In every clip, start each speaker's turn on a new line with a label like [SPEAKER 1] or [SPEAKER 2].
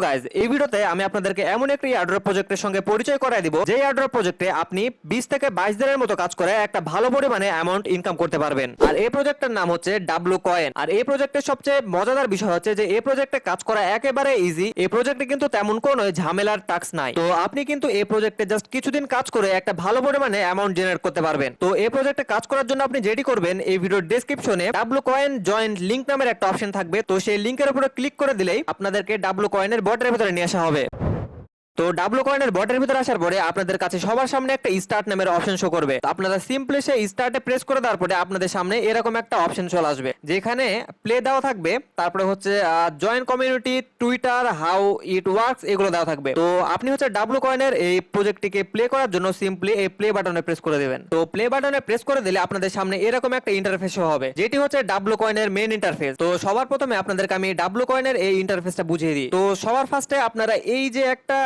[SPEAKER 1] Guys, এই ভিডিওতে আমি আপনাদেরকে এমন একটি এয়ারড্রপ প্রজেক্টের সঙ্গে পরিচয় করায় দিব যে এয়ারড্রপ প্রজেক্টে আপনি 20 থেকে 22 দিনের মতো কাজ করে একটা ভালো পরিমাণে অ্যামাউন্ট ইনকাম করতে পারবেন। আর এই প্রজেক্টের নাম হচ্ছে ডাব্লু কয়েন। আর এই প্রজেক্টের সবচেয়ে মজাদার বিষয় হচ্ছে যে এই প্রজেক্টে কাজ করা একেবারে ইজি। এই প্রজেক্টে কিন্তু তেমন কোনো ঝামেলার টাস্ক নাই। তো আপনি কিন্তু এই প্রজেক্টে জাস্ট কিছুদিন কাজ করে একটা ভালো পরিমাণে অ্যামাউন্ট জেনারেট করতে পারবেন। তো এই প্রজেক্টে কাজ করার জন্য আপনি যেটি করবেন, এই ভিডিওর ডেসক্রিপশনে ডাব্লু কয়েন জয়েন্ট লিংক নামের একটা অপশন থাকবে। তো সেই লিংকের উপরে ক্লিক করে দিলেই আপনাদেরকে ডাব্লু কয়েনের বটের ভিতরে নিয়ে আসা হবে। তো ডাব্লু কয়েনের বটের ভিতরে আসার পরে আপনাদের কাছে সবার সামনে একটা স্টার্ট নামের অপশন শো করবে। তো আপনারা সিম্পলি সেই স্টার্টে প্রেস করে দেওয়ার পরে আপনাদের সামনে এরকম একটা অপশন চলে আসবে, যেখানে প্লে দেওয়া থাকবে, তারপরে হচ্ছে join community, Twitter, how it works, এগুলো দেওয়া থাকবে। তো আপনি হচ্ছে ডাব্লু কয়েনের এই প্রজেক্টটিকে প্লে করার জন্য সিম্পলি এই প্লে বাটনে প্রেস করে দেবেন। তো প্লে বাটনে প্রেস করে দিলে আপনাদের সামনে এরকম একটা ইন্টারফেস হবে, যেটি হচ্ছে ডাব্লু কয়েনের মেইন ইন্টারফেস। তো সবার প্রথমে আপনাদেরকে আমি ডাব্লু কয়েনের এই ইন্টারফেসটা বুঝিয়ে দিই। তো সবার ফার্স্টে আপনারা এই যে একটা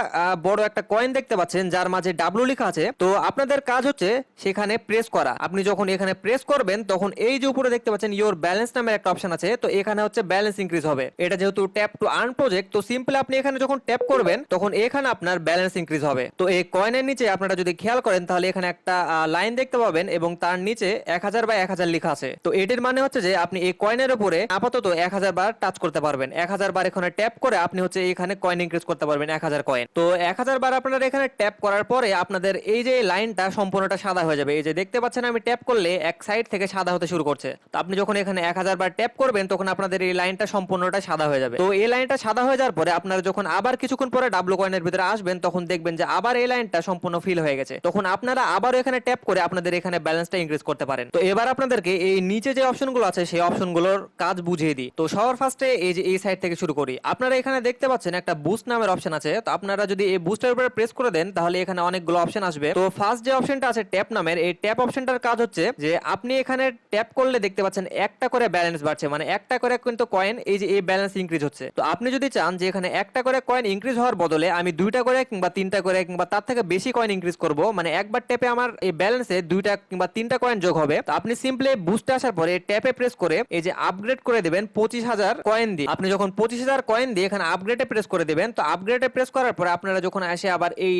[SPEAKER 1] বড় একটা কয়েন দেখতে পাচ্ছেন যার মাঝে ডাব্লু লেখা আছে, তো আপনাদের কাজ হচ্ছে সেখানে প্রেস করা। আপনি যখন এখানে প্রেস করবেন তখন এই যে উপরে দেখতে পাচ্ছেন ইওর ব্যালেন্স নামের একটা অপশন আছে, তো এখানে হচ্ছে ব্যালেন্স ইনক্রিজ হবে। এটা যেহেতু ট্যাপ টু আর্ন প্রজেক্ট, তো সিম্পলি আপনি এখানে যখন ট্যাপ করবেন তখন এখানে আপনার ব্যালেন্স ইনক্রিজ হবে। তো এই কয়েনের নিচে আপনারা যদি খেয়াল করেন তাহলে এখানে একটা লাইন দেখতে পাবেন এবং তার নিচে 1000 বা 1000 লেখা আছে। তো এটির মানে হচ্ছে যে আপনি এই কয়েনের উপরে আপাতত 1000 বার টাচ করতে পারবেন। 1000 বার এখানে ট্যাপ করে আপনি হচ্ছে এখানে কয়েন ইনক্রিজ করতে পারবেন 1000 কয়েন। তো 1000 বার আপনারা এখানে ট্যাপ করার পরে আপনাদের এই যে লাইনটা সম্পূর্ণটা সাদা হয়ে যাবে। এই যে দেখতে পাচ্ছেন আমি ট্যাপ করলে এক সাইড থেকে সাদা হতে শুরু করছে। তো আপনি যখন এখানে 1000 বার ট্যাপ করবেন তখন আপনাদের এই লাইনটা সম্পূর্ণটা সাদা হয়ে যাবে। তো এই লাইনটা সাদা হয়ে যাওয়ার পরে আপনারা যখন আবার কিছুক্ষণ পরে ডাব্লু কয়েনের ভিতরে আসবেন তখন দেখবেন যে আবার এই লাইনটা সম্পূর্ণ ফিল হয়ে গেছে। তখন আপনারা আবার এখানে ট্যাপ করে আপনাদের এখানে ব্যালেন্সটা ইনক্রিজ করতে পারেন। তো এবার আপনাদেরকে এই নিচে যে অপশনগুলো আছে সেই অপশনগুলোর কাজ বুঝিয়ে দিই। তো সবার ফার্স্টে এই যে এই সাইড থেকে শুরু করি। আপনারা এখানে দেখতে পাচ্ছেন একটা বুস্ট নামের অপশন আছে। তো আপনারা যদি এই বুস্টের উপরে প্রেস করে দেন তাহলে এখানে অনেকগুলো অপশন আসবে। তো ফার্স্ট যে অপশনটা আছে ট্যাপ নামের, এই ট্যাপ অপশনটার কাজ হচ্ছে যে আপনি এখানে ট্যাপ করলে দেখতে পাচ্ছেন একটা করে ব্যালেন্স বাড়ছে, মানে একটা করে কিন্তু কয়েন এই যে এই ব্যালেন্স ইনক্রিজ হচ্ছে। তো আপনি যদি চান যে এখানে একটা করে কয়েন ইনক্রিজ হওয়ার বদলে আমি দুইটা করে কিংবা তিনটা করে কিংবা তার থেকে বেশি কয়েন ইনক্রিজ করব, মানে একবার ট্যাপে আমার এই ব্যালেন্সে দুইটা কিংবা তিনটা কয়েন যোগ হবে, তো আপনি সিম্পলি বুস্টে আসার পরে ট্যাপে প্রেস করে এই যে আপগ্রেড করে দেবেন 25000 কয়েন দিয়ে। আপনি যখন 25000 কয়েন দিয়ে এখানে আপগ্রেডে প্রেস করে দেবেন, তো আপগ্রেডে প্রেস করার পরে আপনারা যখন আসে আবার এই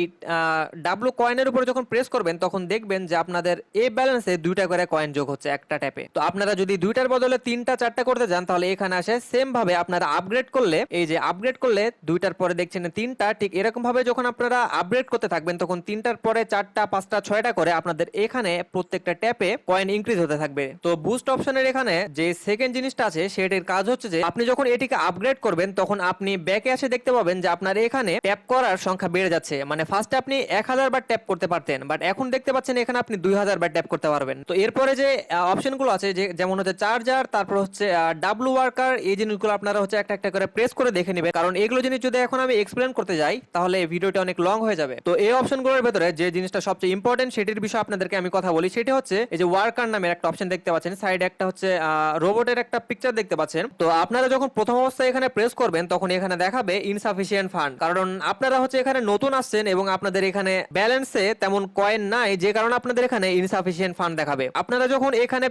[SPEAKER 1] ডাব্লু কয়েনের উপরে যখন প্রেস করবেন তখন দেখবেন যে আপনাদের এই ব্যালেন্সে দুইটা করে কয়েন যোগ হচ্ছে একটা ট্যাপে। তো আপনারা যদি দুইটার বদলে তিনটা চারটা করতে যান তাহলে এখানে আসে সেম ভাবে আপনারা আপগ্রেড করলে, এই যে আপগ্রেড করলে দুইটার পরে দেখছেন তিনটা, ঠিক এরকম ভাবে যখন আপনারা আপগ্রেড করতে থাকবেন তখন তিনটার পরে চারটা, পাঁচটা, ছয়টা করে আপনাদের এখানে প্রত্যেকটা ট্যাপে কয়েন ইনক্রিজ হতে থাকবে। তো বুস্ট অপশনের এখানে যে সেকেন্ড জিনিসটা আছে সেটির কাজ হচ্ছে যে আপনি যখন এটিকে আপগ্রেড করবেন তখন আপনি ব্যাকে এসে দেখতে পাবেন যে আপনার এখানে ট্যাপ করার সংখ্যা বেড়ে যাচ্ছে। মানে ফার্স্টে আপনি 1000 বার ট্যাপ করতে পারতেন, বাট এখন দেখতে পাচ্ছেন এখানে আপনি 2000 বার ট্যাপ করতে পারবেন। তো এরপরে যে অপশনগুলো আছে যে যেমন হচ্ছে চার্জার, তারপর হচ্ছে ডাব্লু ওয়ার্কার, এই জিনিসগুলো আপনারা হচ্ছে একটা একটা করে প্রেস করে দেখে নেবেন, কারণ এগুলো জিনিস যদি এখন আমি এক্সপ্লেন করতে যাই তাহলে ভিডিওটা অনেক লং হয়ে যাবে। তো এই অপশনগুলোর ভেতরে যে জিনিসটা সবচেয়ে ইম্পর্টেন্ট সেটির বিষয়ে আপনাদেরকে আমি কথা বলি, সেটা হচ্ছে এই যে ওয়ার্কার নামের একটা অপশন দেখতে পাচ্ছেন, সাইডে একটা হচ্ছে রোবটের একটা পিকচার দেখতে পাচ্ছেন। তো আপনারা যখন প্রথম অবস্থায় এখানে প্রেস করবেন তখন এখানে দেখাবে ইনসাফিসিয়েন্ট ফান্ড, কারণ আপনারা হচ্ছে এখানে নতুন আসছেন এবং আপনাদের এখানে ব্যালেন্সে তেমন কয়েন নাই, যে কারণে আপনাদের এখানে ইনসাফিসিয়েন্ট ফান্ড দেখাবে। আপনারা যখন এখানে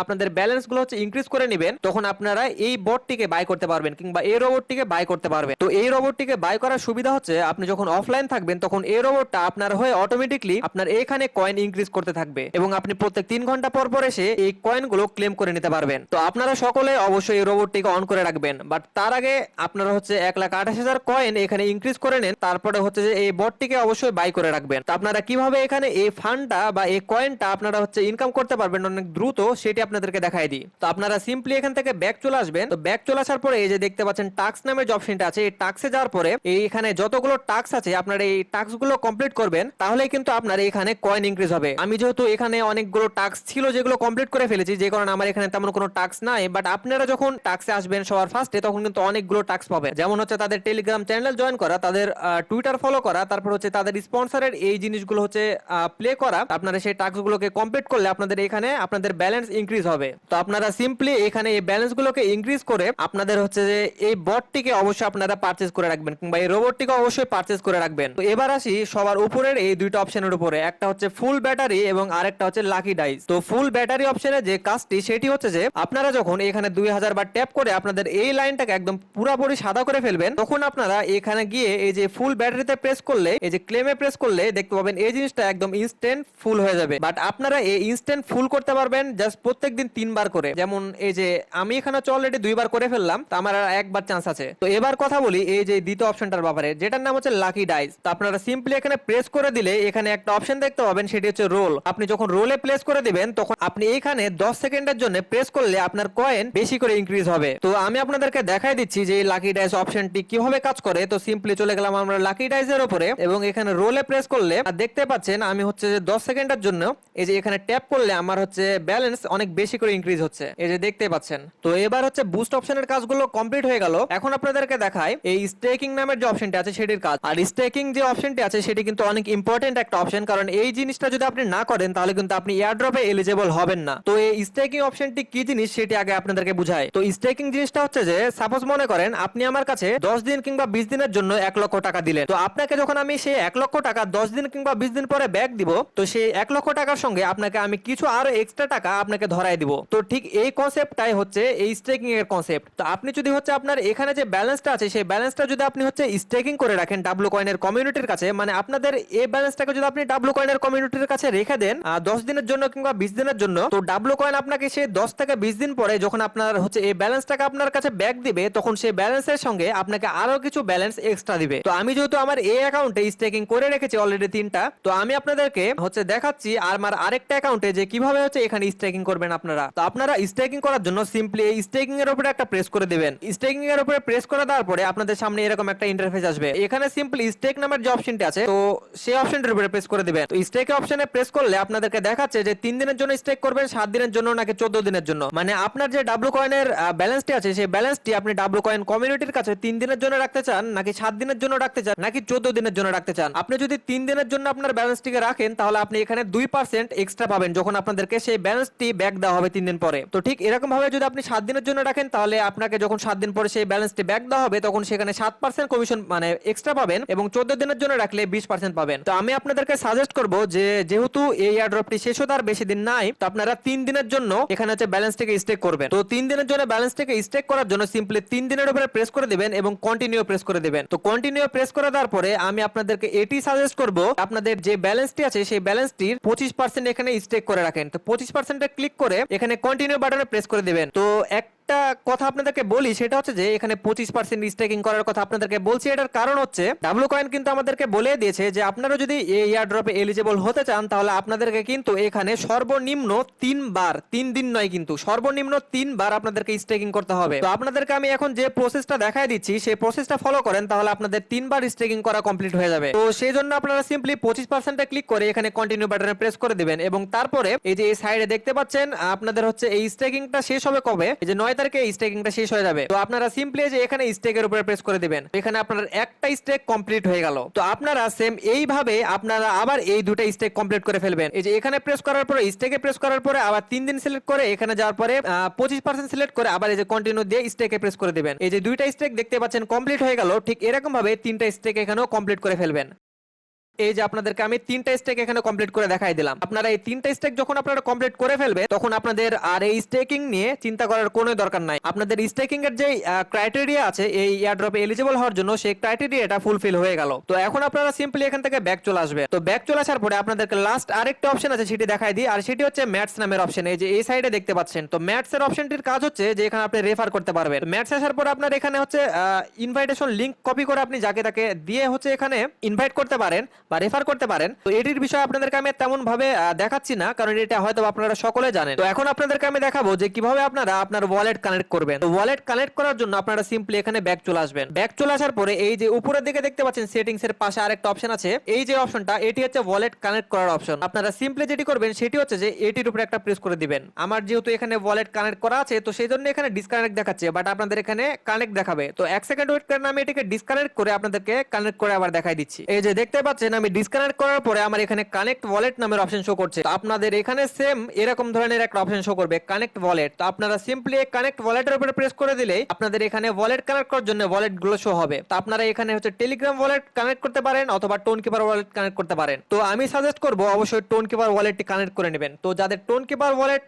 [SPEAKER 1] আপনাদের ব্যালেন্স গুলো হচ্ছে ইনক্রিজ করে নেবেন তখন আপনারা এই বটটিকে বাই করতে পারবেন কিংবা এই রোবটটিকে বাই করতে পারবেন। তো এই রোবটটিকে বাই করার সুবিধা হচ্ছে আপনি যখন অফলাইন থাকবেন তখন এই রোবটটা আপনার হয়ে অটোমেটিকলি আপনার এখানে কয়েন ইনক্রিজ করতে থাকবে এবং আপনি প্রত্যেক 3 ঘন্টা পর পর এসে এই কয়েন গুলো ক্লেম করে নিতে পারবেন। তো আপনারা সকলে অবশ্যই এই রোবটটিকে অন করে রাখবেন, বাট তার আগে আপনারা হচ্ছে 1,28,000 কয়েন এখানে ইনক্রিজ করে নেন, তারপরে হচ্ছে যে এই বটটিকে অবশ্যই বাই করে রাখবেন। তো আপনারা কিভাবে এখানে এই ফান্ডটা বা এই কয়েনটা আপনারা হচ্ছে ইনকাম করতে পারবেন অনেক দ্রুত সেটি আপনাদেরকে দেখাই দিই। তো আপনারা সিম্পলি এখান থেকে ব্যাক চলে আসবেন। তো ব্যাক চলে আসার পরে এই যে দেখতে পাচ্ছেন টাস্ক নামের যে অপশনটা আছে, এই টাস্কে যাওয়ার পরে এইখানে যতগুলো টাস্ক আছে আপনারা এই টাস্ক গুলো কমপ্লিট করবেন, তাহলে কিন্তু আপনার এখানে কয়েন ইনক্রিজ হবে। আমি যেহেতু এখানে অনেকগুলো টাস্ক ছিল যেগুলো কমপ্লিট করে ফেলেছি, যে কারণে আমার এখানে তেমন কোনো টাস্ক নাই, বাট আপনারা যখন টাস্কে আসবেন সবার ফার্স্টে তখন কিন্তু অনেকগুলো টাস্ক পাবেন, যেমন হচ্ছে তাদের টেলিগ্রাম চ্যানেল জয়েন করা, তাদের টুইটার ফলো করা, তারপর হচ্ছে তাদের স্পন্সরের এই জিনিসগুলো হচ্ছে প্লে করা, আপনারা সেই টাস্কগুলোকে কমপ্লিট করলে আপনাদের এখানে আপনাদের ব্যালেন্স ইনক্রিজ হবে। তো আপনারা সিম্পলি এখানে এই ব্যালেন্সগুলোকে ইনক্রিজ করে আপনাদের হচ্ছে যে এই বটটিকে অবশ্যই আপনারা পারচেজ করে রাখবেন, কিংবা এই রোবটটিকে অবশ্যই পারচেজ করে রাখবেন। তো এবার আসি সবার উপরের এই দুইটা অপশনের উপরে, একটা হচ্ছে ফুল ব্যাটারি এবং আরেকটা হচ্ছে লাকি ডাইস। তো ফুল ব্যাটারি অপশনে যে কাজটি সেটি হচ্ছে যে আপনারা যখন এখানে 2000 বার ট্যাপ করে আপনাদের এই লাইনটাকে একদম পুরোপুরি সাদা করে ফেলবেন, তখন আপনারা এখানে গিয়ে এই যে ফুল ব্যাটারিতে প্রেস করলে, এই যে ক্লেমে প্রেস করলে দেখতে পাবেন এই জিনিসটা একদম ইনস্ট্যান্ট ফুল হয়ে যাবে। বাট আপনারা এই ইনস্ট্যান্ট ফুল করতে পারবেন জাস্ট প্রত্যেকদিন 3 বার করে। যেমন এই যে আমি এখানে অলরেডি 2 বার করে ফেললাম, তো আমার আর একবার চান্স আছে। তো এবার কথা বলি এই যে দ্বিতীয় অপশনটার ব্যাপারে, যেটার নাম হচ্ছে লাকি ডাইস। তো আপনারা সিম্পলি এখানে প্রেস করে দিলে এখানে একটা অপশন দেখতে পাবেন, সেটি হচ্ছে রোল। আপনি যখন রোলে প্লেস করে দিবেন তখন আপনি এখানে 10 সেকেন্ডের জন্য প্রেস করলে আপনার কয়েন বেশি করে ইনক্রিজ হবে। তো আমি আপনাদেরকে দেখাই দিচ্ছি যে এই লাকি ডাইস অপশনটি কিভাবে কাজ করে। তো সিম্পলি চলে গেলাম আমরা লাকি ডাইসের উপরে এবং এখানে রোলে প্রেস করলে দেখতে পাচ্ছেন আমি হচ্ছে যে 10 সেকেন্ডের জন্য এই যে এখানে ট্যাপ করলে আমার হচ্ছে ব্যালেন্স অনেক বেশি করে ইনক্রিজ হচ্ছে, এই যে দেখতে পাচ্ছেন। তো এবার হচ্ছে বুস্ট অপশনের কাজগুলো কমপ্লিট হয়ে গেল। এখন আপনাদেরকে দেখাই এই স্টেকিং নামের যে অপশনটি আছে সেটির কাজ। আর স্টেকিং যে অপশনটি আছে সেটি কিন্তু অনেক ইম্পর্টেন্ট একটা অপশন, কারণ এই জিনিসটা যদি আপনি না করেন তাহলে কিন্তু আপনি এয়ারড্রপে এলিজিবল হবেন না। তো এই স্টেকিং অপশনটি কি জিনিস সেটি আগে আপনাদেরকে বুঝাই। তো স্টেকিং জিনিসটা হচ্ছে যে সাপোজ মনে করেন আপনি আমার কাছে 10 দিন কিংবা 20 দিনের জন্য 1 লক্ষ টাকা দিলেন। তো আপনাকে যখন আমি সেই 1 লক্ষ টাকা 10 দিন কিংবা 20 দিন পরে ব্যাক দিব, তো সেই 1 লক্ষ টাকার সঙ্গে আপনাকে আমি কিছু আরো এক্সট্রা টাকা আপনাকে ধরাই দিব। তো ঠিক এই কনসেপ্টটাই হচ্ছে এই স্টেকিং এর কনসেপ্ট। তো আপনি যদি হচ্ছে আপনার এখানে যে ব্যালেন্সটা আছে সেই ব্যালেন্সটা যদি আপনি হচ্ছে স্টেকিং করে রাখেন ডাব্লু কয়েনের কমিউনিটির কাছে, মানে আপনাদের এই ব্যালেন্সটাকে যদি আপনি ডাব্লু কয়েনের কমিউনিটির কাছে রেখে দেন 10 দিনের জন্য কিংবা 20 দিনের জন্য, তো ডাব্লু কয়েন আপনাকে সেই 10 থেকে 20 দিন পরে যখন আপনার হচ্ছে এই ব্যালেন্সটাকে আপনার কাছে ব্যাক দিবে, তখন সেই ব্যালেন্সের সঙ্গে আপনাকে আরো কিছু ব্যালেন্স এক্সট্রা দিবে। তো আমি যেহেতু আমার এই অ্যাকাউন্টে স্টেকিং করে রেখেছি অলরেডি 3টা, তো আমি আপনাদেরকে হচ্ছে দেখাচ্ছি আমার আরেকটা অ্যাকাউন্টে যে কিভাবে হচ্ছে এখানে স্টেকিং করবেন আপনারা। তো আপনারা স্টেকিং করার জন্য সিম্পলি এই স্টেকিং এর উপরে একটা প্রেস করে দিবেন। স্টেকিং এর উপরে প্রেস করে দেওয়ার পরে আপনাদের সামনে এরকম একটা ইন্টারফেস আসবে। এখানে সিম্পলি স্টেক নামের যে অপশনটি আছে তো সেই অপশনটির উপরে প্রেস করে দিবেন। তো স্টেক অপশনে প্রেস করলে আপনাদেরকে দেখাচ্ছে যে 3 দিনের জন্য স্টেক করবেন, 7 দিনের জন্য নাকি 14 দিনের জন্য। মানে আপনার যে ডাব্লু কয়েনের ব্যালেন্সটি আছে সেই ব্যালেন্সটি আপনি ডাব্লু কয়েন কমিউনিটির কাছে 3 দিনের জন্য রাখতে চান, নাকি 7 দিনের জন্য রাখতে চান, নাকি 14 দিনের জন্য রাখতে চান। আপনি যদি 3 দিনের জন্য আপনার ব্যালেন্সটিকে রাখেন তাহলে আপনি এখানে 2% এক্সট্রা পাবেন যখন আপনাদেরকে সেই ব্যালেন্সটি ব্যাক দেওয়া হবে 3 দিন পরে। তো ঠিক এরকম ভাবে যদি আপনি 7 দিনের জন্য রাখেন তাহলে আপনাকে যখন 7 দিন পরে সেই ব্যালেন্সটি ব্যাক দেওয়া হবে তখন সেখানে 7% কমিশন মানে এক্সট্রা পাবেন, এবং 14 দিনের জন্য রাখলে 20% পাবেন। তো আমি আপনাদেরকে সাজেস্ট করব যে যেহেতু এই এয়ারড্রপটি শেষ হতে আর বেশি দিন নাই, তো আপনারা 3 দিনের জন্য এখানে হচ্ছে ব্যালেন্সটিকে স্টেক করবেন। তো 3 দিনের জন্য ব্যালেন্সটিকে স্টেক করার জন্য সিম্পলি 3 দিনের উপরে প্রেস করে দিবেন এবং কন্টিনিউ প্রেস করে দিবেন। তো কন্টিনিউ প্রেস করে দেওয়ার পরে আমি আপনাদেরকে এটি সাজেস্ট করব আপনাদের যে ব্যালেন্সটি আছে সেই ব্যালেন্সটির 25% এখানে স্টেক করে রাখেন। তো 25% ক্লিক করে এখানে কন্টিনিউ বাটনে প্রেস করে দিবেন। তো একটা কথা আপনাদেরকে বলি, সেটা হচ্ছে যে এখানে 25% স্টেকিং করার কথা আপনাদেরকে বলছি। এটার কারণ হচ্ছে ডাব্লু কয়েন কিন্তু আমাদেরকে বলে দিয়েছে যে আপনারা যদি এই এয়ারড্রপে এলিজিবল হতে চান তাহলে আপনাদেরকে কিন্তু এখানে সর্বনিম্ন 3 বার, 3 দিন নয় কিন্তু সর্বনিম্ন 3 বার আপনাদেরকে স্টেকিং করতে হবে। তো আপনাদেরকে আমি এখন যে প্রসেসটা দেখাই দিচ্ছি সেই প্রসেসটা ফলো করেন তাহলে আপনাদের 3 বার স্টেকিং করা কমপ্লিট হয়ে যাবে। তো সেই জন্য আপনারা সিম্পলি 25% ক্লিক করে এখানে কন্টিনিউ বাটনে প্রেস করে দিবেন এবং তারপরে এই যে এই সাইডে দেখতে পাচ্ছেন আপনাদের হচ্ছে এই স্টেকিংটা শেষ হবে কবে, এই যে 9 তারিখে এই স্টেকিংটা শেষ হয়ে যাবে। তো আপনারা সিম্পলি যে এখানে স্টেকের উপরে প্রেস করে দিবেন, এখানে আপনার একটা স্টেক কমপ্লিট হয়ে গেল। তো আপনারা সেম এইভাবে আপনারা আবার এই দুটো স্টেক কমপ্লিট করে ফেলবেন। এই যে এখানে প্রেস করার পরে স্টেকে প্রেস করার পরে আবার 3 দিন সিলেক্ট করে এখানে যাওয়ার পরে 25% সিলেক্ট করে আবার এই যে কন্টিনিউ দিয়ে স্টেকে প্রেস করে দিবেন। এই যে দুইটা স্টেক দেখতে পাচ্ছেন কমপ্লিট হয়ে গেল। ঠিক এরকম ভাবে 3টা স্টেক এখানেও কমপ্লিট করে ফেলবেন। এই যে আপনাদেরকে আমি 3টা স্টেক এখানে কমপ্লিট করে দেখাই দিলাম। আপনারা এই 3টা স্টেক যখন আপনারা কমপ্লিট করে ফেলবে তখন আপনাদের আর এই স্টেকিং নিয়ে চিন্তা করার কোনো দরকার নাই। আপনাদের স্টেকিং এর যে ক্রাইটেরিয়া আছে এই এয়ারড্রপে এলিজিবল হওয়ার জন্য সেই ক্রাইটেরিয়াটা ফুলফিল হয়ে গেল। তো এখন আপনারা সিম্পলি এখান থেকে ব্যাক চলে আসবে। তো ব্যাক চলে আসার পরে আপনাদেরকে লাস্ট আরেকটা অপশন আছে সেটি দেখাই দিই, আর সেটি হচ্ছে ম্যাটস নামের অপশন। এই যে এই সাইডে দেখতে পাচ্ছেন, তো ম্যাটস এর অপশনটির কাজ হচ্ছে যে এখানে আপনি রেফার করতে পারবেন। ম্যাটস আসার পরে আপনার এখানে হচ্ছে ইনভাইটেশন লিংক কপি করে আপনি যাকে তাকে দিয়ে হচ্ছে এখানে ইনভাইট করতে পারেন, বা রেফার করতে পারেন। তো এটির বিষয়ে আপনাদেরকে আমি তেমন ভাবে দেখাচ্ছি না, কারণ এটা হয়তো আপনারা সকলে জানেন। তো এখন আপনাদেরকে আমি দেখাবো যে কিভাবে আপনারা আপনার ওয়ালেট কানেক্ট করবেন। তো ওয়ালেট কানেক্ট করার জন্য আপনারা সিম্পলি এখানে ব্যাক চলে আসবেন। ব্যাক চলে আসার পরে এই যে উপরের দিকে দেখতে পাচ্ছেন সেটিংস এর পাশে আরেকটা অপশন আছে, এই যে অপশনটা এটি হচ্ছে ওয়ালেট কানেক্ট করার অপশন। আপনারা সিম্পলি যেটি করবেন সেটি হচ্ছে যে এটির উপরে একটা প্রেস করে দিবেন। আমার যেহেতু এখানে ওয়ালেট কানেক্ট করা আছে তো সেই জন্য এখানে ডিসকানেক্ট দেখাচ্ছে, বাট আপনাদের এখানে কানেক্ট দেখাবে। তো 1 সেকেন্ড ওয়েট করেন, আমি এটিকে ডিসকানেক্ট করে আপনাদেরকে কানেক্ট করে আবার দেখাই দিচ্ছি। এই যে দেখতে পাচ্ছেন আমি ডিসকানেক্ট করার পরে আমার এখানে কানেক্ট ওয়ালেট নামের অপশন শো করছে। তো আপনাদের এখানে সেম এরকম ধরনের একটা অপশন শো করবে কানেক্ট ওয়ালেট। তো আপনারা সিম্পলি কানেক্ট ওয়ালেটের উপরে প্রেস করে দিলেই আপনাদের এখানে ওয়ালেট কানেক্ট করার জন্য ওয়ালেট গুলো শো হবে। তো আপনারা এখানে হচ্ছে টেলিগ্রাম ওয়ালেট কানেক্ট করতে পারেন অথবা টোন কিপার ওয়ালেট কানেক্ট করতে পারেন। তো আমি সাজেস্ট করব অবশ্যই টোন কিপার ওয়ালেটটি কানেক্ট করে নেবেন। তো যাদের টোন কিপার ওয়ালেট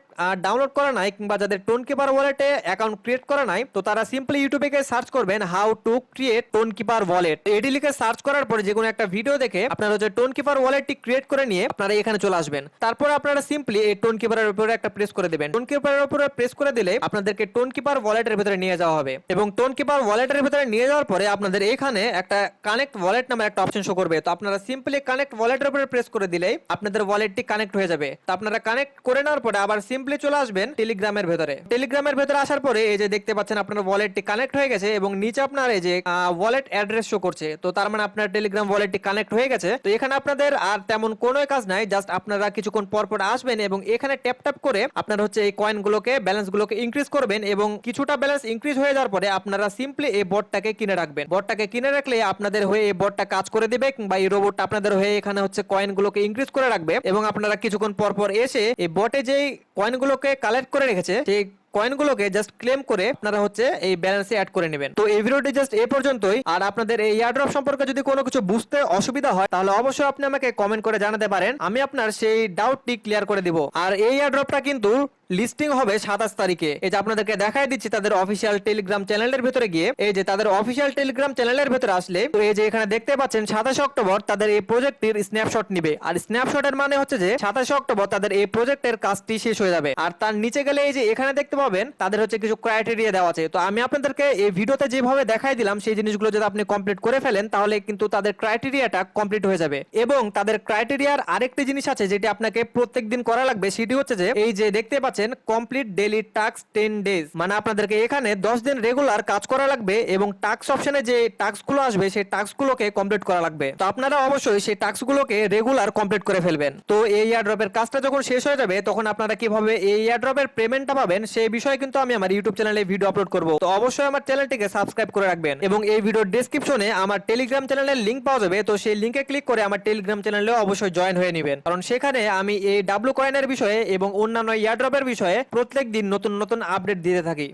[SPEAKER 1] ডাউনলোড করা নাই কিংবা যাদের টোন কিপার ওয়ালেটে অ্যাকাউন্ট ক্রিয়েট করা নাই, তো তারা সিম্পলি ইউটিউবে গিয়ে সার্চ করবেন how to create tone keeper wallet. এটি লিখে সার্চ করার পরে যে কোনো একটা ভিডিও দেখে আপনারা হচ্ছে টোন কিপার ওয়ালেটটি ক্রিয়েট করে নিয়ে আপনারা এখানে চলে আসবেন। তারপর আপনারা সিম্পলি এই টোন কিপারের উপরে একটা প্রেস করে দিবেন। টোন কিপারের উপরে প্রেস করে দিলে আপনাদেরকে টোন কিপার ওয়ালেটের ভিতরে নিয়ে যাওয়া হবে এবং টোন কিপার ওয়ালেটের ভিতরে নিয়ে যাওয়ার পরে আপনাদের এখানে একটা কানেক্ট ওয়ালেট নামে একটা অপশন শো করবে। তো আপনারা সিম্পলি কানেক্ট ওয়ালেটের উপরে প্রেস করে দিলেই আপনাদের ওয়ালেটটি কানেক্ট হয়ে যাবে। তো আপনারা কানেক্ট করে নেওয়ার পরে আবার সিম্পলি চলে আসবেন টেলিগ্রামের ভেতরে। টেলিগ্রামের ভেতরে আসার পরে এই যে দেখতে পাচ্ছেন আপনার ওয়ালেটটি কানেক্ট হয়ে গেছে এবং নিচে আপনার এই যে ওয়ালেট অ্যাড্রেস শো করছে। তো তার মানে আপনার টেলিগ্রাম ওয়ালেটটি কানেক্ট হয়ে গেছে। তো এখানে আপনাদের আর তেমন কোনো কাজ নাই, জাস্ট আপনারা কিছুক্ষণ পর পর আসবেন এবং এখানে ট্যাপ ট্যাপ করে আপনারা হচ্ছে এই কয়েনগুলোকে ব্যালেন্সগুলোকে ইনক্রিজ করবেন এবং কিছুটা ব্যালেন্স ইনক্রিজ হয়ে যাওয়ার পরে আপনারা সিম্পলি এই বটটাকে কিনে রাখবেন। বটটাকে কিনে রাখলে আপনাদের হয়ে এই বটটা কাজ করে দিবে কিংবা এই রোবটটা আপনাদের হয়ে এখানে হচ্ছে কয়েনগুলোকে ইনক্রিজ করে রাখবে এবং আপনারা কিছুক্ষণ পর পর এসে এই বটে যেই কয়েনগুলোকে কালেক্ট করে রেখেছে সেই কয়েনগুলোকে জাস্ট ক্লেম করে আপনারা হচ্ছে এই ব্যালেন্সে অ্যাড করে নেবেন। তো এই ভিডিওটি জাস্ট এই পর্যন্তই। আর আপনাদের এই এয়ারড্রপ সম্পর্কে যদি কোনো কিছু বুঝতে অসুবিধা হয় তাহলে অবশ্যই আপনি আমাকে কমেন্ট করে জানাতে পারেন, আমি আপনার সেই ডাউটটি ক্লিয়ার করে দিব। আর এই এয়ারড্রপটা কিন্তু লিস্টিং হবে 27 তারিখে। এই যে আপনাদেরকে দেখাই দিচ্ছি তাদের অফিসিয়াল টেলিগ্রাম চ্যানেলের ভিতরে গিয়ে, এই যে তাদের অফিসিয়াল টেলিগ্রাম চ্যানেলের ভিতরে আসলে তো এই যে এখানে দেখতে পাচ্ছেন 27 অক্টোবর তাদের এই প্রজেক্টের স্ন্যাপশট নিবে। আর স্ন্যাপশটের মানে হচ্ছে যে 27 অক্টোবর তাদের এই প্রজেক্টের কাজটি শেষ হয়ে যাবে। আর তার নিচে গেলে এই যে এখানে দেখতে পাবেন তাদের হচ্ছে কিছু ক্রাইটেরিয়া দেওয়া আছে। তো আমি আপনাদেরকে এই ভিডিওতে যেভাবে দেখাই দিলাম সেই জিনিসগুলো যদি আপনি কমপ্লিট করে ফেলেন তাহলে কিন্তু তাদের ক্রাইটেরিয়াটা কমপ্লিট হয়ে যাবে। এবং তাদের ক্রাইটেরিয়ার আরেকটি জিনিস আছে যেটি আপনাকে প্রত্যেকদিন করা লাগবে, সেটি হচ্ছে যে এই যে দেখতে পাচ্ছেন কমপ্লিট ডেইলি টাস্ক 10 ডেজ, মানে আপনাদেরকে এখানে 10 দিন রেগুলার কাজ করা লাগবে এবং টাস্ক অপশনে যে টাস্কগুলো আসবে সেই টাস্কগুলোকে কমপ্লিট করা লাগবে। তো আপনারা অবশ্যই সেই টাস্কগুলোকে রেগুলার কমপ্লিট করে ফেলবেন। তো এই এয়ারড্রপের কাজটা যখন শেষ হয়ে যাবে তখন আপনারা কিভাবে এই এয়ারড্রপের পেমেন্টটা পাবেন সেই বিষয়ে কিন্তু আমি আমার ইউটিউব চ্যানেলে ভিডিও আপলোড করব। তো অবশ্যই আমার চ্যানেলটিকে সাবস্ক্রাইব করে রাখবেন এবং এই ভিডিওর ডেসক্রিপশনে আমার টেলিগ্রাম চ্যানেলের লিংক পাওয়া যাবে। তো সেই লিংকে ক্লিক করে আমার টেলিগ্রাম চ্যানেলেও অবশ্যই জয়েন হয়ে নেবেন, কারণ সেখানে আমি এই ডাব্লু কয়েনের বিষয়ে এবং অন্যান্য এয়ারড্রপের বিষয়ে প্রত্যেক দিন নতুন নতুন আপডেট দিতে থাকি।